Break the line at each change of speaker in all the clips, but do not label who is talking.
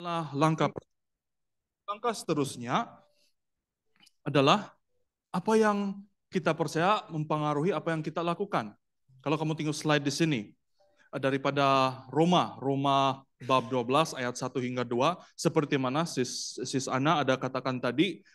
Langkah langkah seterusnya adalah apa yang kita percaya mempengaruhi apa yang kita lakukan. Kalau kamu tengok slide di sini, daripada Roma bab 12 ayat 1 hingga 2, seperti mana sis Ana ada katakan tadi,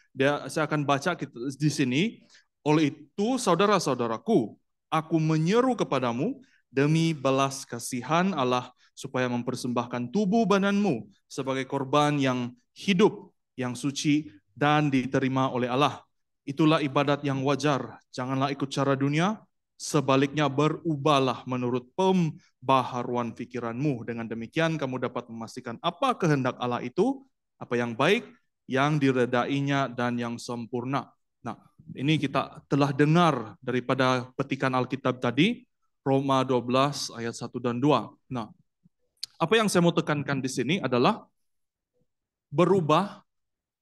saya akan baca di sini. Oleh itu, saudara-saudaraku, aku menyeru kepadamu demi belas kasihan Allah supaya mempersembahkan tubuh badanmu sebagai korban yang hidup, yang suci, dan diterima oleh Allah. Itulah ibadat yang wajar. Janganlah ikut cara dunia, sebaliknya berubahlah menurut pembaharuan pikiranmu. Dengan demikian kamu dapat memastikan apa kehendak Allah itu, apa yang baik, yang diredainya, dan yang sempurna. Nah, ini kita telah dengar daripada petikan Alkitab tadi, Roma 12 ayat 1 dan 2. Nah, apa yang saya mau tekankan di sini adalah berubah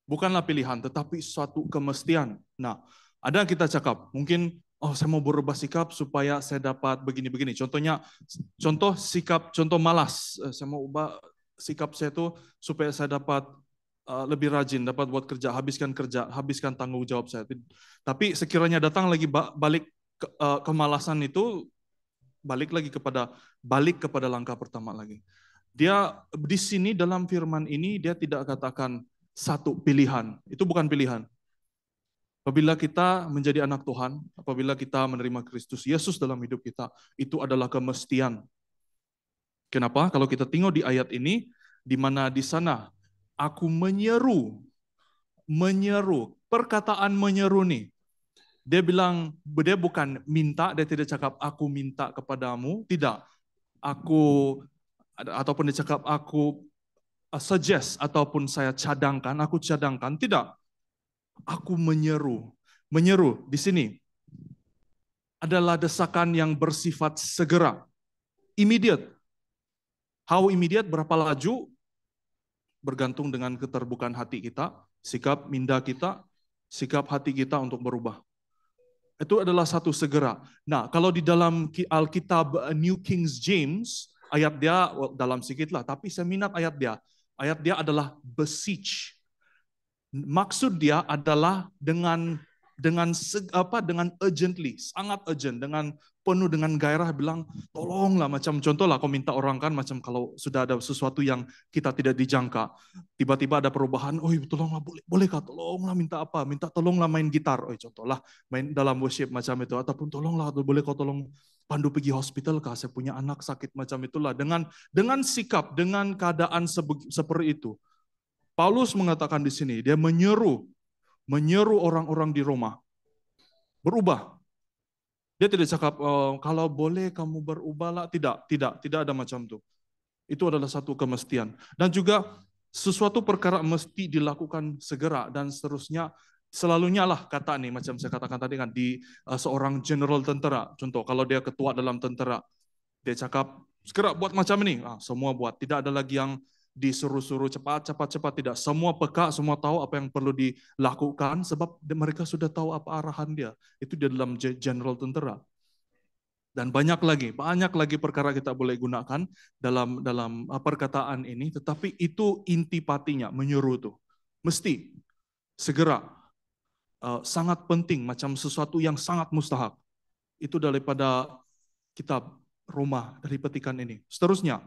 bukanlah pilihan, tetapi suatu kemestian. Nah, ada yang kita cakap, mungkin, saya mau berubah sikap supaya saya dapat begini-begini. Contoh malas. Saya mau ubah sikap saya itu supaya saya dapat lebih rajin, dapat buat kerja, habiskan tanggung jawab saya. Tapi sekiranya datang lagi balik kemalasan itu, balik kepada langkah pertama lagi. Dia di sini dalam firman ini dia tidak katakan satu pilihan. Itu bukan pilihan. Apabila kita menjadi anak Tuhan, apabila kita menerima Kristus Yesus dalam hidup kita, itu adalah kemestian. Kenapa? Kalau kita tengok di ayat ini, di mana di sana aku menyeru, perkataan menyeru nih. Dia bilang, dia bukan minta, dia tidak cakap aku minta kepadamu, tidak. Ataupun dia cakap aku suggest ataupun aku cadangkan, tidak. Aku menyeru. Menyeru di sini adalah desakan yang bersifat segera, immediate. How immediate, berapa laju, bergantung dengan keterbukaan hati kita, sikap minda kita, sikap hati kita untuk berubah. Itu adalah satu segera. Nah, kalau di dalam Alkitab New King James, ayat dia dalam sedikit lah, tapi saya minat ayat dia. Ayat dia adalah beseech. Maksud dia adalah dengan urgently, sangat urgent, dengan penuh dengan gairah bilang tolonglah, macam contohlah kau minta orang kan, macam kalau sudah ada sesuatu yang kita tidak dijangka, tiba-tiba ada perubahan, tolonglah, bolehkah tolonglah, minta apa, minta tolonglah main gitar, contohlah main dalam worship macam itu, ataupun tolonglah, boleh kau tolong pandu pergi hospital kah, saya punya anak sakit, macam itulah, dengan sikap, dengan keadaan seperti itu. Paulus mengatakan di sini, dia menyeru orang-orang di Roma berubah. Dia tidak cakap kalau boleh kamu berubahlah, tidak ada macam itu. Itu adalah satu kemestian. Dan juga sesuatu perkara mesti dilakukan segera dan seterusnya. Selalunya lah kata nih, macam saya katakan tadi kan, di seorang general tentara. Contoh, kalau dia ketua dalam tentara, dia cakap segera buat macam ini, semua buat. Tidak ada lagi yang disuruh-suruh cepat, tidak. Semua peka, semua tahu apa yang perlu dilakukan sebab mereka sudah tahu apa arahan dia. Itu di dalam general tentara. Dan banyak lagi perkara kita boleh gunakan dalam perkataan ini, tetapi itu intipatinya, menyuruh tuh. Mesti segera, sangat penting, macam sesuatu yang sangat mustahak. Itu daripada kitab Roma dari petikan ini. Seterusnya,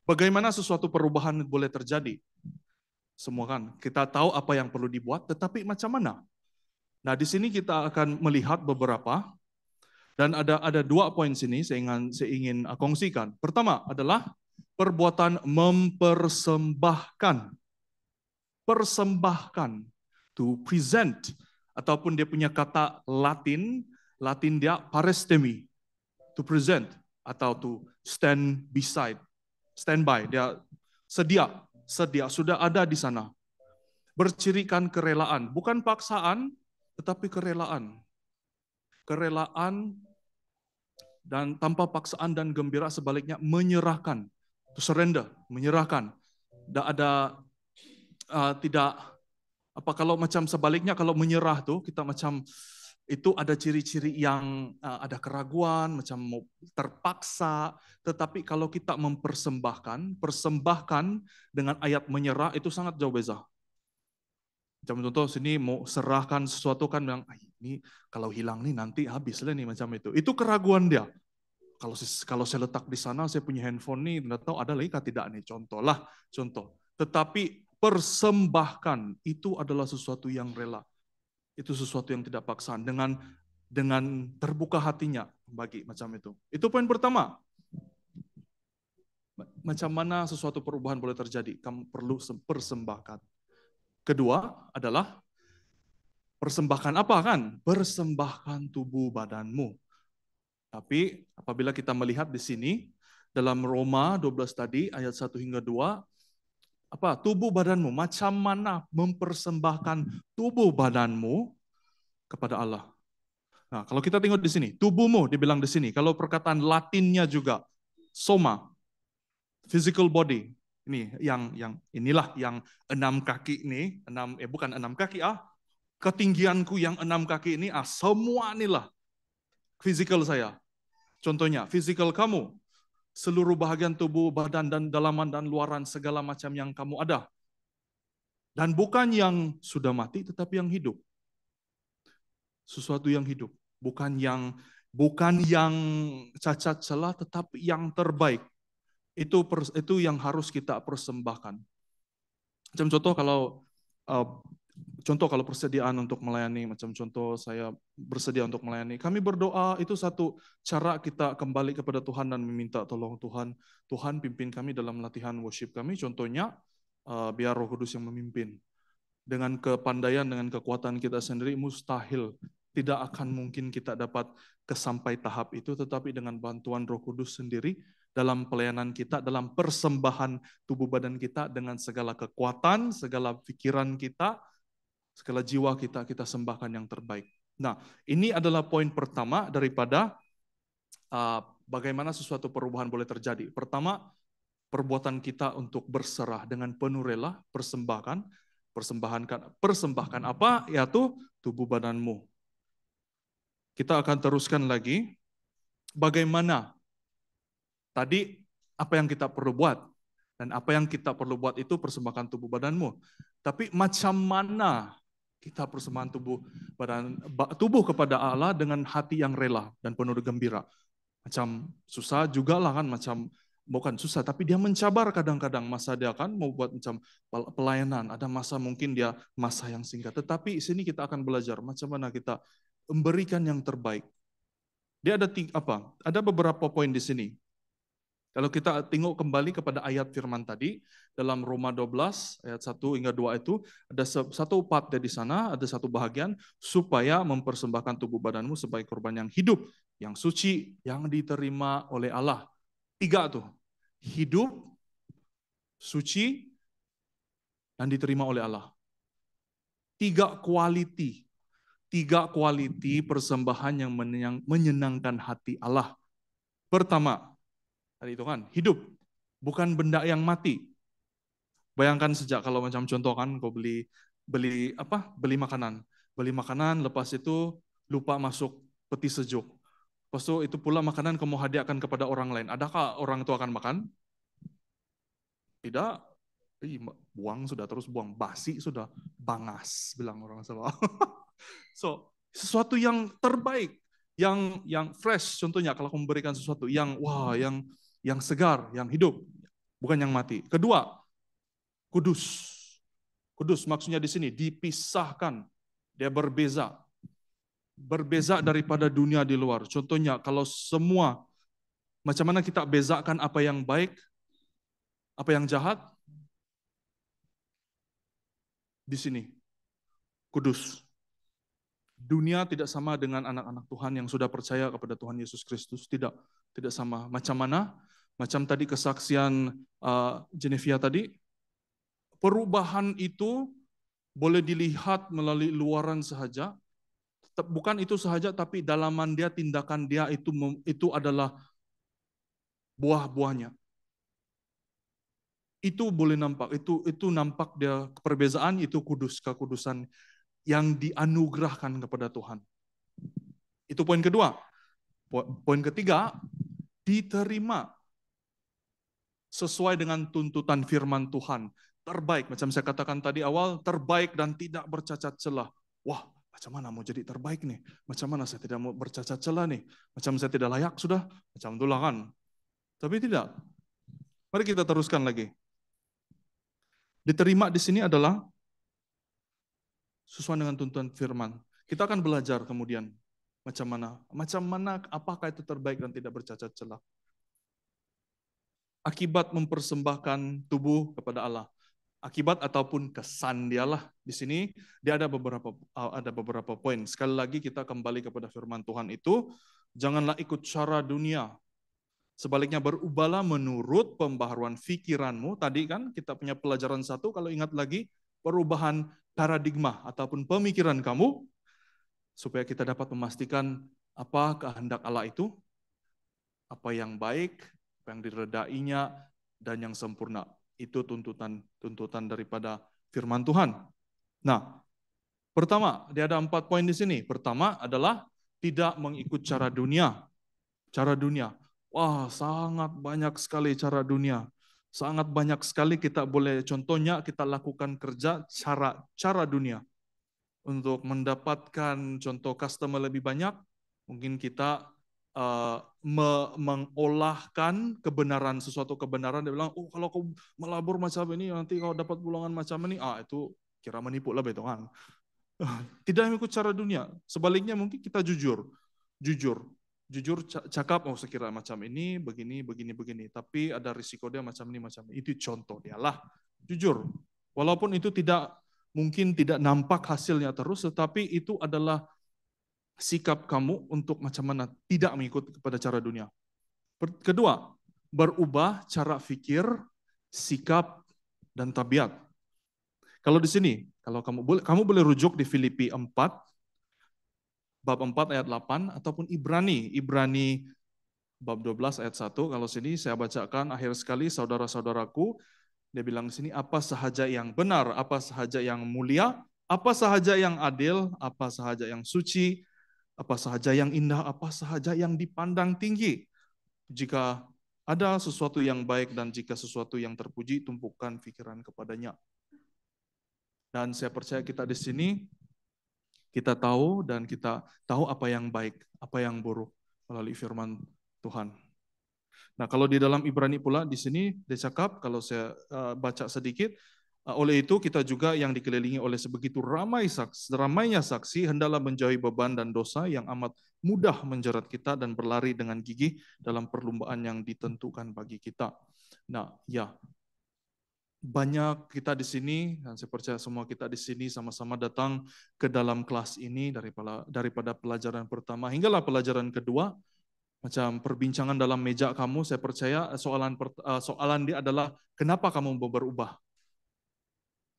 bagaimana sesuatu perubahan boleh terjadi? Semua kan kita tahu apa yang perlu dibuat, tetapi macam mana? Nah, di sini kita akan melihat beberapa, dan ada 2 poin sini saya ingin kongsikan. Pertama adalah perbuatan mempersembahkan. Persembahkan, to present, ataupun dia punya kata Latin dia parestemi, to present atau to stand by, dia sedia, sudah ada di sana. Bercirikan kerelaan, bukan paksaan, tetapi kerelaan. Kerelaan dan tanpa paksaan dan gembira, sebaliknya menyerahkan, to surrender, menyerahkan. Tidak ada tidak apa, kalau macam sebaliknya, kalau menyerah tuh kita macam itu ada ciri-ciri yang ada keraguan, macam mau terpaksa. Tetapi kalau kita persembahkan dengan ayat menyerah itu sangat jauh beza. Macam contoh sini mau serahkan sesuatu kan bilang, ini kalau hilang nih nanti habis lah nih macam itu. Itu keraguan dia. Kalau saya letak di sana, saya punya handphone nih, tidak tahu ada lagi kah tidak nih. Contoh. Tetapi persembahkan itu adalah sesuatu yang rela. Itu sesuatu yang tidak paksaan dengan terbuka hatinya bagi macam itu. Itu poin pertama. Macam mana sesuatu perubahan boleh terjadi? Kamu perlu persembahkan. Kedua adalah persembahkan apa kan? Persembahkan tubuh badanmu. Tapi apabila kita melihat di sini dalam Roma 12 tadi ayat 1 hingga 2, apa? Tubuh badanmu, macam mana mempersembahkan tubuh badanmu kepada Allah. Nah, kalau kita tengok di sini, tubuhmu dibilang di sini. Kalau perkataan Latinnya juga soma, physical body. Ini inilah yang 6 kaki ini, bukan 6 kaki ketinggianku yang 6 kaki ini, semua inilah physical saya. Contohnya, physical kamu, seluruh bahagian tubuh, badan dan dalaman dan luaran, segala macam yang kamu ada. Dan bukan yang sudah mati, tetapi yang hidup. Sesuatu yang hidup, bukan yang cacat celah, tetapi yang terbaik. Itu yang harus kita persembahkan. Macam contoh kalau persediaan untuk melayani, macam contoh saya bersedia untuk melayani. Kami berdoa, itu satu cara kita kembali kepada Tuhan dan meminta tolong Tuhan. Tuhan pimpin kami dalam latihan worship kami. Contohnya, biar Roh Kudus yang memimpin. Dengan kepandaian, dengan kekuatan kita sendiri, mustahil. Tidak akan mungkin kita dapat kesampai tahap itu, tetapi dengan bantuan Roh Kudus sendiri, dalam pelayanan kita, dalam persembahan tubuh badan kita, dengan segala kekuatan, segala pikiran kita, segala jiwa kita sembahkan yang terbaik. Nah, ini adalah poin pertama daripada bagaimana sesuatu perubahan boleh terjadi. Pertama, perbuatan kita untuk berserah dengan penuh rela, persembahkan apa? Yaitu tubuh badanmu. Kita akan teruskan lagi, bagaimana tadi apa yang kita perlu buat, dan apa yang kita perlu buat itu persembahkan tubuh badanmu. Tapi macam mana kita persembahkan tubuh kepada Allah dengan hati yang rela dan penuh gembira. Macam susah juga lah kan, bukan susah, tapi dia mencabar kadang-kadang. Masa dia kan mau buat macam pelayanan, ada masa mungkin dia masa yang singkat. Tetapi di sini kita akan belajar macam mana kita memberikan yang terbaik. Dia ada beberapa poin di sini. Kalau kita tengok kembali kepada ayat firman tadi, dalam Roma 12, ayat 1 hingga 2 itu, ada satu part di sana, ada satu bahagian, supaya mempersembahkan tubuh badanmu sebagai korban yang hidup, yang suci, yang diterima oleh Allah. 3 tuh, hidup, suci, dan diterima oleh Allah. 3 quality persembahan yang menyenangkan hati Allah. Pertama, tadi itu kan, hidup, bukan benda yang mati. Bayangkan sejak kalau macam contoh kan, kau beli makanan. Beli makanan, lepas itu lupa masuk peti sejuk. Lepas itu pula makanan kamu hadiahkan kepada orang lain. Adakah orang itu akan makan? Tidak. Buang sudah, terus buang. Basi sudah, bangas, bilang orang Jawa. So, sesuatu yang terbaik, yang fresh, contohnya kalau kamu memberikan sesuatu yang segar, yang hidup, bukan yang mati. Kedua, kudus. Kudus maksudnya di sini dipisahkan, dia berbeza. Berbeza daripada dunia di luar. Contohnya kalau semua, macam mana kita bezakan apa yang baik, apa yang jahat? Di sini, kudus. Dunia tidak sama dengan anak-anak Tuhan yang sudah percaya kepada Tuhan Yesus Kristus. Tidak sama. Macam mana? Macam tadi kesaksian Genevia tadi, perubahan itu boleh dilihat melalui luaran sahaja. Bukan itu sahaja, tapi dalaman dia, tindakan dia itu adalah buah-buahnya. Itu boleh nampak. Itu nampak dia perbezaan, itu kekudusan yang dianugerahkan kepada Tuhan. Itu poin kedua. Poin ketiga, diterima sesuai dengan tuntutan firman Tuhan. Terbaik, macam saya katakan tadi awal, terbaik dan tidak bercacat celah. Wah, macam mana mau jadi terbaik nih? Macam mana saya tidak mau bercacat celah nih? Macam saya tidak layak sudah? Macam itulah kan. Tapi tidak. Mari kita teruskan lagi. Diterima di sini adalah sesuai dengan tuntutan firman. Kita akan belajar kemudian macam mana, apakah itu terbaik dan tidak bercacat celah. Akibat mempersembahkan tubuh kepada Allah. Akibat ataupun kesan dialah. Di sini dia ada beberapa poin. Sekali lagi kita kembali kepada firman Tuhan itu, janganlah ikut cara dunia. Sebaliknya berubahlah menurut pembaharuan pikiranmu. Tadi kan kita punya pelajaran satu, kalau ingat lagi, perubahan paradigma ataupun pemikiran kamu, supaya kita dapat memastikan apa kehendak Allah itu, apa yang baik, apa yang diredainya, dan yang sempurna. Itu tuntutan daripada firman Tuhan. Nah, pertama, dia ada 4 poin di sini. Pertama adalah tidak mengikut cara dunia. Cara dunia. Wah, sangat banyak sekali cara dunia. Sangat banyak sekali kita boleh, contohnya kita lakukan kerja cara dunia. Untuk mendapatkan contoh customer lebih banyak, mungkin kita mengolahkan kebenaran, sesuatu kebenaran. Dia bilang, oh kalau kau melabur macam ini, nanti kau dapat pulangan macam ini. Itu kira menipu lah betul kan. Tidak mengikut cara dunia. Sebaliknya mungkin kita jujur cakap, oh sekira macam ini, begini. Tapi ada risiko dia macam ini. Itu contoh dia lah. Jujur. Walaupun itu mungkin tidak nampak hasilnya terus, tetapi itu adalah sikap kamu untuk macam mana tidak mengikut kepada cara dunia. Kedua, berubah cara pikir, sikap, dan tabiat. Kalau di sini, kalau kamu boleh rujuk di Filipi 4, bab 4 ayat 8, ataupun Ibrani bab 12 ayat 1. Kalau sini saya bacakan, akhir sekali saudara-saudaraku, dia bilang di sini, apa sahaja yang benar, apa sahaja yang mulia, apa sahaja yang adil, apa sahaja yang suci, apa sahaja yang indah, apa sahaja yang dipandang tinggi. Jika ada sesuatu yang baik dan jika sesuatu yang terpuji, tumpukan pikiran kepadanya. Dan saya percaya kita di sini, kita tahu dan kita tahu apa yang baik, apa yang buruk melalui firman Tuhan. Nah, kalau di dalam Ibrani pula di sini dicakap, kalau saya baca sedikit, oleh itu kita juga yang dikelilingi oleh sebegitu ramainya saksi, hendaklah menjauhi beban dan dosa yang amat mudah menjerat kita dan berlari dengan gigih dalam perlombaan yang ditentukan bagi kita. Nah, ya, banyak kita di sini, dan saya percaya semua kita di sini sama-sama datang ke dalam kelas ini daripada pelajaran pertama hinggalah pelajaran kedua. Macam perbincangan dalam meja kamu, saya percaya soalan dia adalah kenapa kamu mau berubah?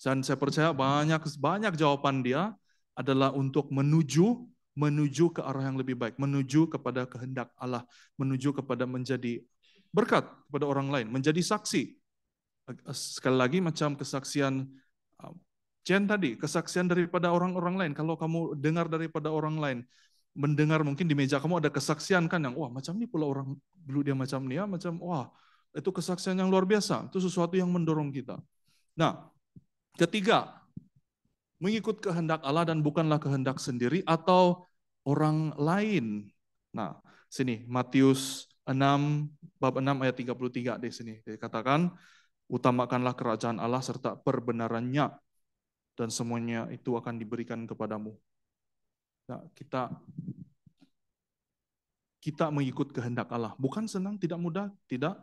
Dan saya percaya banyak jawaban dia adalah untuk menuju ke arah yang lebih baik, menuju kepada kehendak Allah, menuju kepada menjadi berkat kepada orang lain, menjadi saksi. Sekali lagi macam kesaksian Jen tadi, kesaksian daripada orang-orang lain. Kalau kamu dengar daripada orang lain, mendengar mungkin di meja kamu ada kesaksian kan yang wah macam ini pula orang dulu dia macam ini ya, macam wah itu kesaksian yang luar biasa. Itu sesuatu yang mendorong kita. Nah, ketiga, mengikut kehendak Allah dan bukanlah kehendak sendiri atau orang lain. Nah, sini Matius 6 bab 6 ayat 33 di sini dikatakan, utamakanlah kerajaan Allah serta perbenarannya dan semuanya itu akan diberikan kepadamu. Nah, kita mengikut kehendak Allah. Bukan senang, tidak mudah, tidak.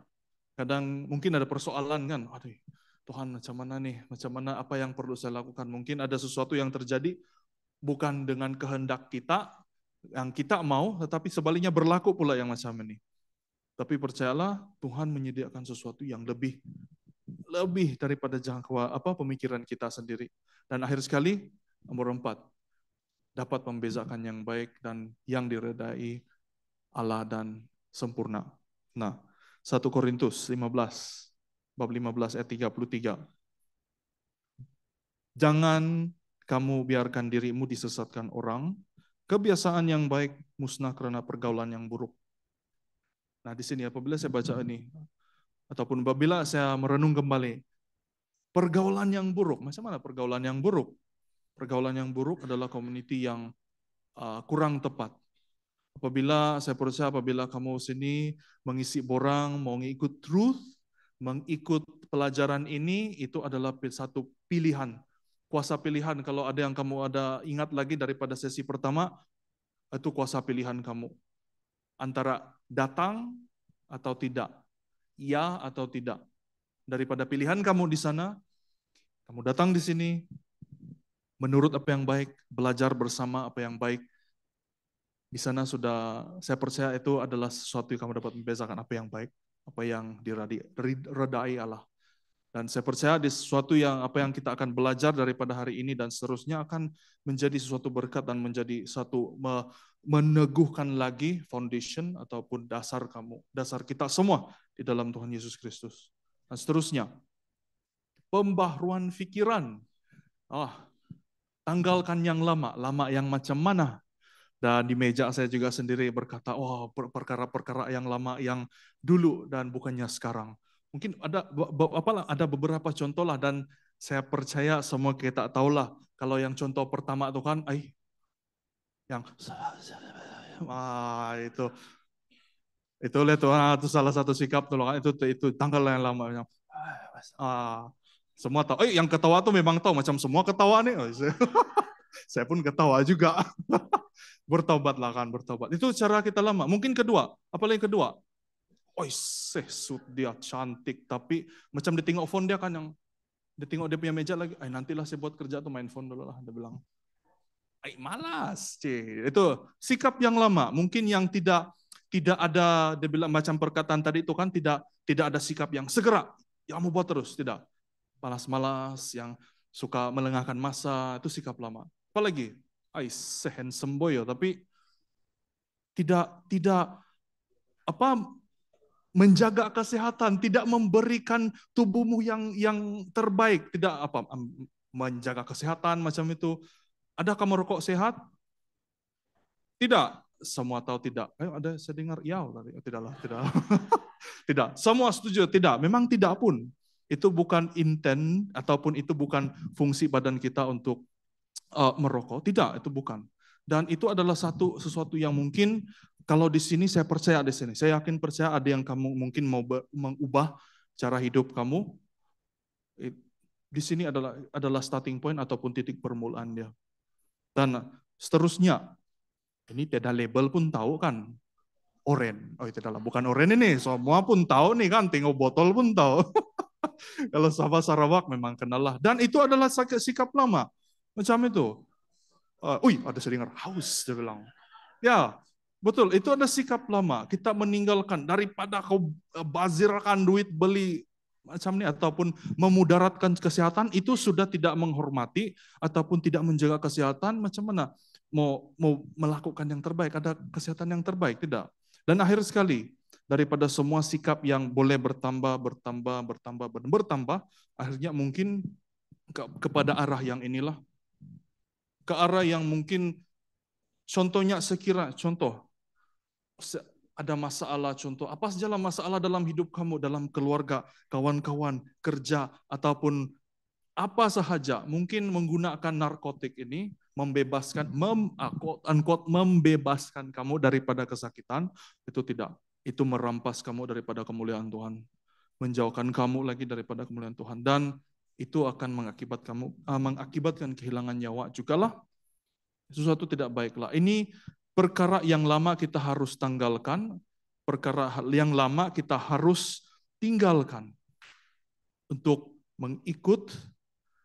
Kadang mungkin ada persoalan kan, aduh Tuhan macam mana nih, macam mana apa yang perlu saya lakukan. Mungkin ada sesuatu yang terjadi bukan dengan kehendak kita, yang kita mau, tetapi sebaliknya berlaku pula yang macam ini. Tapi percayalah, Tuhan menyediakan sesuatu yang lebih daripada pemikiran kita sendiri. Dan akhir sekali, nomor 4, dapat membezakan yang baik dan yang diredai Allah dan sempurna. Nah, 1 Korintus 15, bab 15 ayat 33. Jangan kamu biarkan dirimu disesatkan orang, Kebiasaan yang baik musnah karena pergaulan yang buruk. Nah, di sini apabila saya baca ini, ataupun apabila saya merenung kembali, pergaulan yang buruk, macam mana pergaulan yang buruk? Pergaulan yang buruk adalah community yang kurang tepat. Saya percaya apabila kamu sini mengisi borang, mau ngikut truth, mengikut pelajaran ini, itu adalah satu pilihan. Kuasa pilihan, kalau ada yang kamu ingat lagi daripada sesi pertama, itu kuasa pilihan kamu. Antara datang atau tidak, ya atau tidak. Daripada pilihan kamu di sana, kamu datang di sini, menurut apa yang baik, belajar bersama apa yang baik. Di sana sudah, saya percaya itu adalah sesuatu yang kamu dapat membezakan apa yang baik, apa yang diredai Allah. Dan saya percaya di sesuatu yang apa yang kita akan belajar daripada hari ini dan seterusnya akan menjadi sesuatu berkat dan menjadi satu meneguhkan lagi foundation ataupun dasar kita semua di dalam Tuhan Yesus Kristus. Dan seterusnya, pembaharuan pikiran. Tanggalkan yang lama yang macam mana? Dan di meja saya juga sendiri berkata, perkara-perkara yang lama yang dulu dan bukannya sekarang. Mungkin ada beberapa contoh lah, dan saya percaya semua kita tahulah kalau yang contoh pertama itu kan, yang lihat tuh, itu salah satu sikap tuh kan, itu tanggal yang lama yang semua tahu. Yang ketawa tuh memang tahu, macam semua ketawa nih. Saya pun ketawa juga. Bertobatlah kan, bertobat. Itu cara kita lama. Mungkin kedua, apalagi kedua? Dia cantik, tapi macam ditengok phone dia kan, yang ditengok dia punya meja lagi, nantilah saya buat kerja tuh, main phone dulu lah, dia bilang. Malas, itu sikap yang lama. Mungkin yang tidak ada, dia bilang macam perkataan tadi itu kan, tidak ada sikap yang segera, yang mau buat terus, tidak. Malas-malas, yang suka melengahkan masa, itu sikap lama. Apalagi, handsome boy, tapi tidak menjaga kesehatan, tidak memberikan tubuhmu yang terbaik, tidak menjaga kesehatan macam itu. Adakah merokok sehat? Tidak. Semua tahu tidak. Ada saya dengar ya tadi. Tidaklah, tidak. Tidak. Semua setuju tidak. Memang tidak pun. Itu bukan intent ataupun itu bukan fungsi badan kita untuk merokok. Tidak, itu bukan. Dan itu adalah sesuatu yang mungkin kalau di sini saya percaya di sini. Saya yakin percaya ada yang kamu mungkin mau mengubah cara hidup kamu. Di sini adalah starting point ataupun titik permulaan dia. Dan seterusnya, ini tidak label pun tahu kan, oren. Tidaklah, bukan oren ini, semua pun tahu nih kan, tengok botol pun tahu. Kalau sahabat Sarawak memang kenal lah. Dan itu adalah sikap lama. Macam itu. Ada saya dengar haus, dia bilang. Ya, betul. Itu ada sikap lama. Kita meninggalkan daripada kau bazirkan duit beli macam ini ataupun memudaratkan kesehatan, itu sudah tidak menghormati ataupun tidak menjaga kesehatan. Macam mana mau melakukan yang terbaik, ada kesehatan yang terbaik, tidak. Dan akhir sekali, daripada semua sikap yang boleh bertambah, akhirnya mungkin kepada arah yang inilah, ke arah yang mungkin contohnya contoh ada masalah, contoh apa sajalah masalah dalam hidup kamu, dalam keluarga, kawan-kawan, kerja, ataupun apa sahaja, mungkin menggunakan narkotik ini membebaskan kamu daripada kesakitan, itu tidak. Itu merampas kamu daripada kemuliaan Tuhan, menjauhkan kamu lagi daripada kemuliaan Tuhan, dan itu akan mengakibatkan kehilangan nyawa jugalah. Sesuatu tidak baiklah. Ini perkara yang lama kita harus tanggalkan, perkara yang lama kita harus tinggalkan untuk mengikut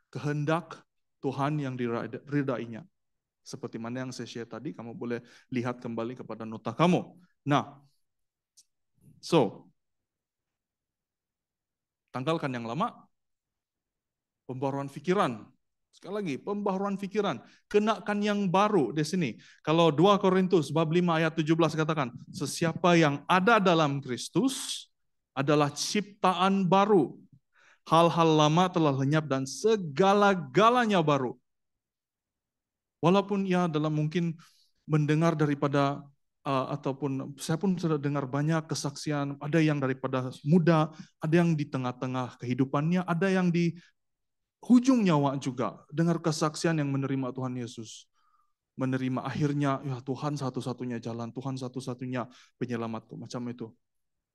kehendak Tuhan yang diridainya. Seperti mana yang saya share tadi, kamu boleh lihat kembali kepada nota kamu. Nah, tanggalkan yang lama, pembaharuan pikiran. Sekali lagi, pembaharuan pikiran. Kenakan yang baru di sini. Kalau 2 Korintus bab 5 ayat 17 katakan, sesiapa yang ada dalam Kristus adalah ciptaan baru. Hal-hal lama telah lenyap dan segala-galanya baru. Walaupun ya dalam mungkin mendengar daripada ataupun saya pun sudah dengar banyak kesaksian, ada yang daripada muda, ada yang di tengah-tengah kehidupannya, ada yang di hujung nyawa juga, dengar kesaksian yang menerima Tuhan Yesus. Menerima akhirnya, ya Tuhan satu-satunya jalan, Tuhan satu-satunya penyelamatku, macam itu.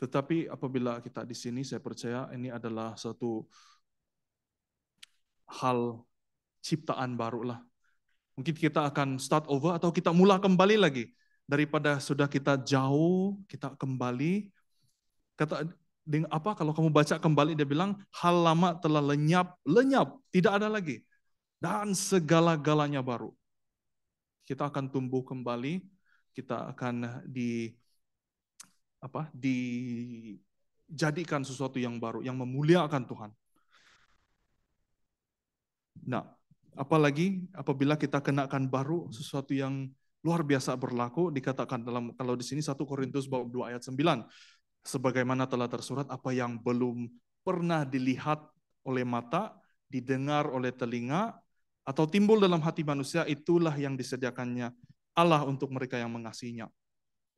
Tetapi apabila kita di sini, saya percaya ini adalah satu hal ciptaan baru lah. Mungkin kita akan start over atau kita mula kembali lagi. Daripada sudah kita jauh, kita kembali. Kata apa kalau kamu baca kembali dia bilang hal lama telah lenyap, tidak ada lagi. Dan segala-galanya baru. Kita akan tumbuh kembali, kita akan dijadikan sesuatu yang baru, yang memuliakan Tuhan. Nah, apalagi apabila kita kenakan baru sesuatu yang luar biasa berlaku, dikatakan dalam kalau di sini 1 Korintus bab 2 ayat 9, sebagaimana telah tersurat apa yang belum pernah dilihat oleh mata, didengar oleh telinga, atau timbul dalam hati manusia, itulah yang disediakannya Allah untuk mereka yang mengasihinya.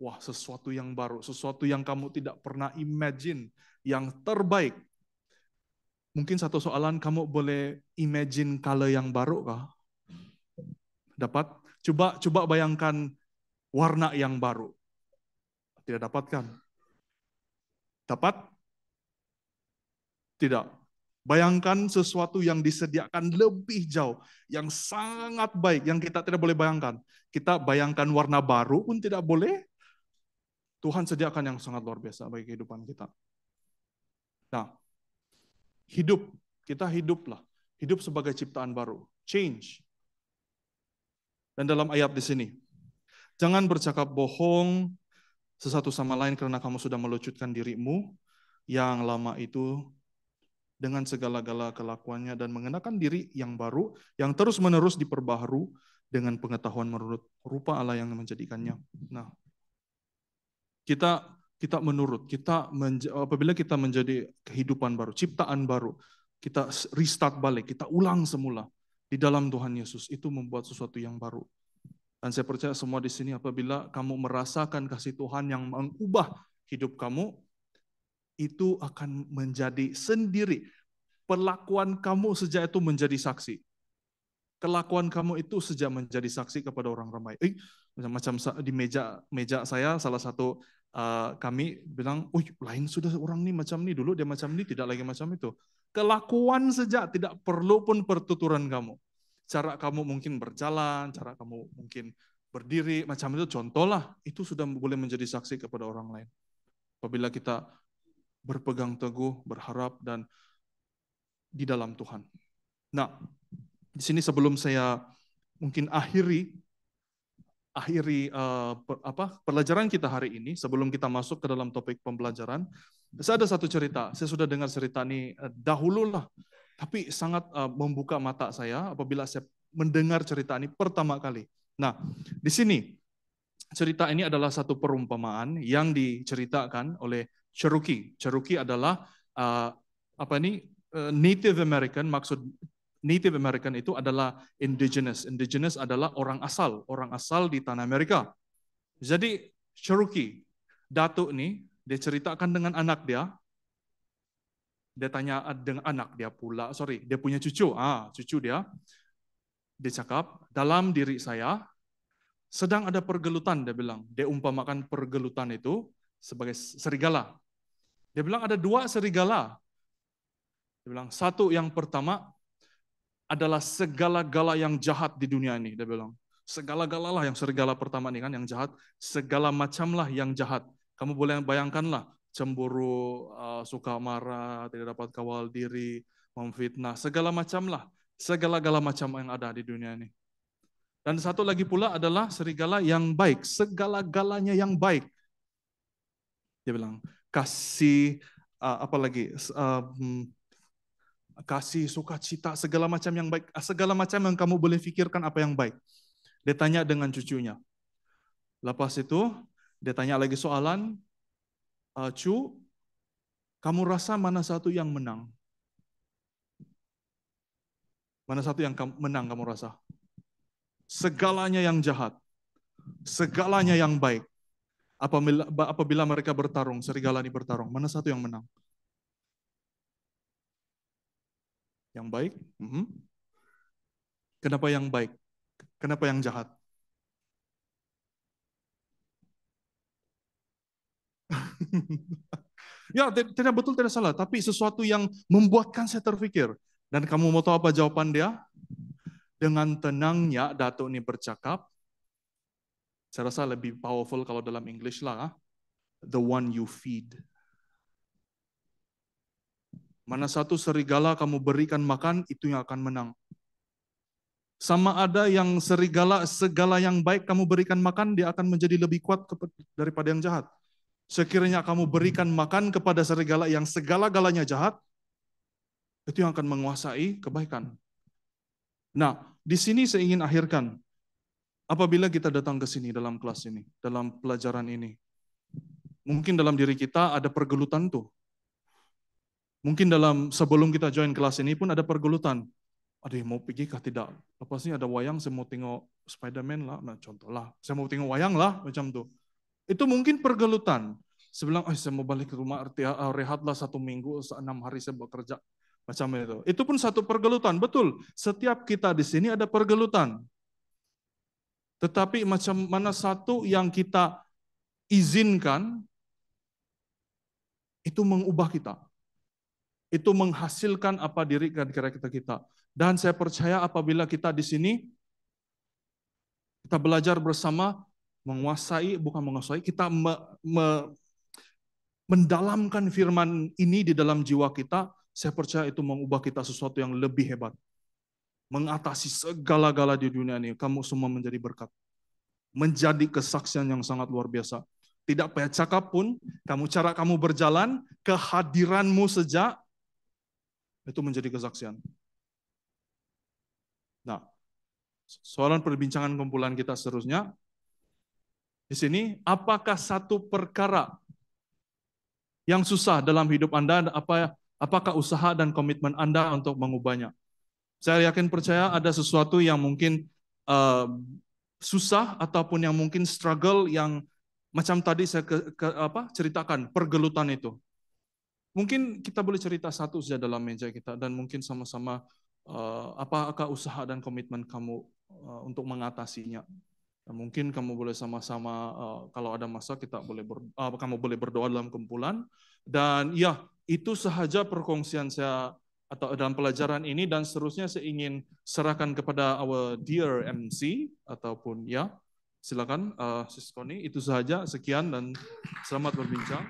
Wah, sesuatu yang baru, sesuatu yang kamu tidak pernah imagine, yang terbaik. Mungkin satu soalan, kamu boleh imagine color yang baru kah? Dapat? Coba bayangkan warna yang baru. Tidak dapat kan? Dapat? Tidak. Bayangkan sesuatu yang disediakan lebih jauh, yang sangat baik, yang kita tidak boleh bayangkan. Kita bayangkan warna baru pun tidak boleh. Tuhan sediakan yang sangat luar biasa bagi kehidupan kita. Nah, kita hiduplah. Hidup sebagai ciptaan baru. Change. Dan dalam ayat di sini, jangan bercakap bohong sesatu sama lain karena kamu sudah melucutkan dirimu yang lama itu dengan segala-gala kelakuannya dan mengenakan diri yang baru, yang terus-menerus diperbaharui dengan pengetahuan menurut rupa Allah yang menjadikannya. Nah, kita menurut, apabila kita menjadi kehidupan baru, ciptaan baru, kita restart balik, kita ulang semula di dalam Tuhan Yesus, itu membuat sesuatu yang baru. Dan saya percaya semua di sini apabila kamu merasakan kasih Tuhan yang mengubah hidup kamu, itu akan menjadi sendiri. Perlakuan kamu sejak itu menjadi saksi. Kelakuan kamu itu sejak menjadi saksi kepada orang ramai. Macam di meja saya salah satu kami bilang, lain sudah orang ini macam ini, dulu dia macam ini, tidak lagi macam itu. Kelakuan sejak tidak perlu pun pertuturan kamu. Cara kamu mungkin berjalan, cara kamu mungkin berdiri, macam itu contohlah, itu sudah boleh menjadi saksi kepada orang lain. Apabila kita berpegang teguh, berharap, dan di dalam Tuhan. Nah, di sini sebelum saya mungkin akhiri pelajaran kita hari ini, sebelum kita masuk ke dalam topik pembelajaran, saya ada satu cerita. Saya sudah dengar cerita ini dahulu lah, tapi sangat membuka mata saya apabila saya mendengar cerita ini pertama kali. Nah, di sini cerita ini adalah satu perumpamaan yang diceritakan oleh Cherokee. Cherokee adalah Native American. Maksud Native American itu adalah indigenous. Indigenous adalah orang asal di tanah Amerika. Jadi Cherokee, Datuk ini, dia ceritakan dengan anak dia. Dia tanya dengan anak dia pula, dia punya cucu. Cucu dia. Dia cakap, dalam diri saya sedang ada pergelutan, dia bilang. Dia umpamakan pergelutan itu sebagai serigala. Dia bilang ada dua serigala. Dia bilang, satu yang pertama adalah segala-gala yang jahat di dunia ini, dia bilang. Segala-gala lah yang serigala pertama ini kan yang jahat, segala macam lah yang jahat. Kamu boleh bayangkanlah, cemburu, suka marah, tidak dapat kawal diri, memfitnah, segala macam lah. Segala-gala macam yang ada di dunia ini. Dan satu lagi pula adalah serigala yang baik, segala-galanya yang baik. Dia bilang, kasih, kasih, sukacita, segala macam yang baik, segala macam yang kamu boleh fikirkan apa yang baik. Dia tanya dengan cucunya. Lepas itu, dia tanya lagi soalan, Cu, kamu rasa mana satu yang menang? Mana satu yang menang kamu rasa? Segalanya yang jahat, Segalanya yang baik. Apabila mereka bertarung, serigala ini bertarung, mana satu yang menang? Yang baik? Kenapa yang baik? Kenapa yang jahat? Ya, tidak betul, tidak salah. Tapi sesuatu yang membuatkan saya terpikir. Dan kamu mau tahu apa jawaban dia? Dengan tenangnya Datuk ini bercakap, saya rasa lebih powerful kalau dalam English lah. The one you feed. Mana satu serigala kamu berikan makan, itu yang akan menang. Sama ada yang serigala, segala yang baik kamu berikan makan, dia akan menjadi lebih kuat daripada yang jahat. Sekiranya kamu berikan makan kepada serigala yang segala-galanya jahat, itu yang akan menguasai kebaikan. Nah, di sini saya ingin akhirkan. Apabila kita datang ke sini dalam kelas ini, dalam pelajaran ini, mungkin dalam diri kita ada pergelutan tuh. Mungkin sebelum kita join kelas ini pun ada pergelutan. Aduh, mau pergi kah tidak? Apa sih ada wayang, saya mau tengok Spider-Man lah, nah contoh lah. Saya mau tengok wayang lah, macam tuh. Itu mungkin pergelutan. Saya bilang, saya mau balik ke rumah, rehatlah 1 minggu, 6 hari saya bekerja. Macam itu. Itu pun satu pergelutan, betul. Setiap kita di sini ada pergelutan. Tetapi macam mana satu yang kita izinkan, itu mengubah kita. Itu menghasilkan apa diri kira-kira kita. Dan saya percaya apabila kita di sini, kita belajar bersama, bukan menguasai, kita mendalamkan firman ini di dalam jiwa kita, saya percaya itu mengubah kita sesuatu yang lebih hebat. Mengatasi segala-gala di dunia ini, kamu semua menjadi berkat. Menjadi kesaksian yang sangat luar biasa. Tidak payah cakap pun, cara kamu berjalan, kehadiranmu sejak, itu menjadi kesaksian. Nah, soalan perbincangan kumpulan kita seterusnya, di sini, apakah satu perkara yang susah dalam hidup Anda, apakah usaha dan komitmen Anda untuk mengubahnya? Saya yakin percaya ada sesuatu yang mungkin susah ataupun yang mungkin struggle yang macam tadi saya ceritakan, pergelutan itu. Mungkin kita boleh cerita satu saja dalam meja kita dan mungkin sama-sama apakah usaha dan komitmen kamu untuk mengatasinya. Dan mungkin kamu boleh sama-sama kalau ada masa kamu boleh berdoa dalam kumpulan dan ya itu sahaja perkongsian saya atau dalam pelajaran ini dan seterusnya saya ingin serahkan kepada our dear MC ataupun ya silakan Sis Connie, itu sahaja, sekian dan selamat berbincang.